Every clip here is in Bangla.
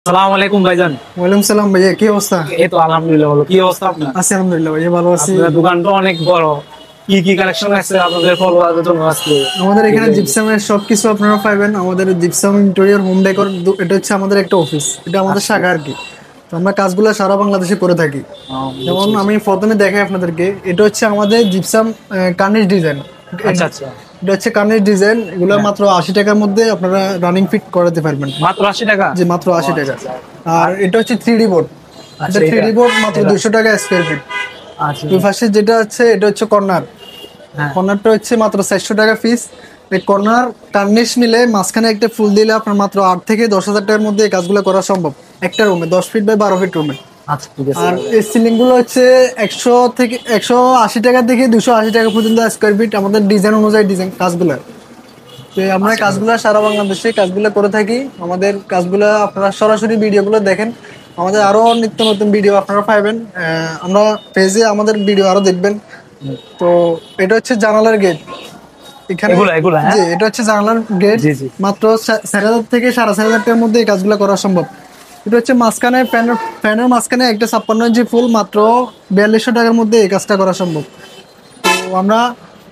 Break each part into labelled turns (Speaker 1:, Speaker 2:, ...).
Speaker 1: আসসালামু আলাইকুম ভাইজান।
Speaker 2: ওয়ালাইকুম সালাম ভাইয়া, কি অবস্থা?
Speaker 1: এই তো আলহামদুলিল্লাহ ভালো। কি অবস্থা আপনার?
Speaker 2: আছি আলহামদুলিল্লাহ ভাইয়া, ভালো আছি।
Speaker 1: আপনার দোকানটা অনেক বড়। কি কি কালেকশন আছে আপনাদের ফলোয়ারদের জন্য আজকে?
Speaker 2: আমাদের এখানে জিপসামের সবকিছু আপনারা পাইবেন। আমাদের জিপসাম ইন্টেরিয়র হোম ডেকোর, এটা হচ্ছে আমাদের একটা অফিস, এটা আমাদের
Speaker 1: আচ্ছা।
Speaker 2: শাখা আর কি। তো আমরা কাজগুলো সারা বাংলাদেশে করে থাকি। যেমন
Speaker 1: বুঝছি, বুঝছি।
Speaker 2: আমি প্রথমে দেখাই আপনাদেরকে, এটা হচ্ছে আমাদের জিপসাম কার্নিশ ডিজাইন।
Speaker 1: আচ্ছা, আচ্ছা।
Speaker 2: এটা হচ্ছে কার্নিশ ডিজাইন, এগুলো
Speaker 1: হ্যাঁ।
Speaker 2: মাত্র 80 টাকার মধ্যে আপনারা রানিং ফিট করাতে পারবেন।
Speaker 1: মাত্র 80 টাকা?
Speaker 2: জি, মাত্র
Speaker 1: ও
Speaker 2: 80 টাকা।
Speaker 1: আচ্ছা, আচ্ছা।
Speaker 2: আর এটা হচ্ছে 3D বোর্ড। এটা
Speaker 1: আচ্ছা,
Speaker 2: 3D বোর্ড মাত্র 200 টাকা স্কোয়ার ফিট।
Speaker 1: আচ্ছা।
Speaker 2: দুই পাশে যেটা আছে এটা হচ্ছে কর্নার।
Speaker 1: হ্যাঁ।
Speaker 2: কর্নারটা হচ্ছে মাত্র 400 টাকা পিস। এই কর্নার কার্নিশ মিলে মাঝখানে একটা ফুল দিলে আপনার মাত্র 8 থেকে 10 হাজার টাকার মধ্যে এই কাজগুলো করা সম্ভব। একটা রুমে 10 ফিট বাই 12 ফিট রুমে।
Speaker 1: আচ্ছা, ঠিক আছে।
Speaker 2: আর এই সিলিং গুলো হচ্ছে 180 টাকা থেকে 280 টাকা পর্যন্ত স্কোয়ার ফিট, আমাদের ডিজাইন অনুযায়ী ডিজাইন কাজগুলো। তো আমরা
Speaker 1: আচ্ছা,
Speaker 2: কাজগুলো সারা বাংলাদেশে কাজগুলো করে থাকি। আমাদের কাজগুলো আপনারা সরাসরি ভিডিওগুলো দেখেন। আমাদের আরো নিত্য নতুন ভিডিও আপনারা পাইবেন। আমরা পেজে আমাদের ভিডিও আরো দেখবেন। তো এটা হচ্ছে জানালার গেট এখানে।
Speaker 1: এগুলা এগুলা,
Speaker 2: জি,
Speaker 1: হ্যাঁ।
Speaker 2: এটা হচ্ছে জানালার গেট।
Speaker 1: জি, জি।
Speaker 2: মাত্র 4,500 থেকে 4,500 টাকার মধ্যে এই কাজগুলো করা সম্ভব। এটা হচ্ছে মাঝখানে ফ্যানের মাঝখানে একটা 56 ইঞ্চি ফুল, মাত্র 4200 টাকার মধ্যে এই কাজটা করা সম্ভব। তো আমরা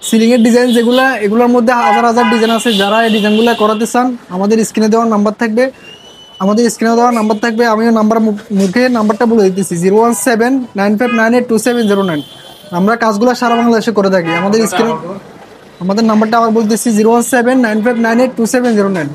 Speaker 2: সিলিং এর ডিজাইন যেগুলা, এগুলোর মধ্যে হাজার হাজার ডিজাইন আছে। যারা এই ডিজাইনগুলো করাতে চান, আমাদের স্ক্রিনে দেওয়ার নাম্বার থাকবে। আমিও মুখে নাম্বারটা বলে দিতেছি, 01795982709। আমরা কাজগুলো সারা বাংলাদেশে করে থাকি। আমাদের নাম্বারটা আবার বলতেছি, 01795982709।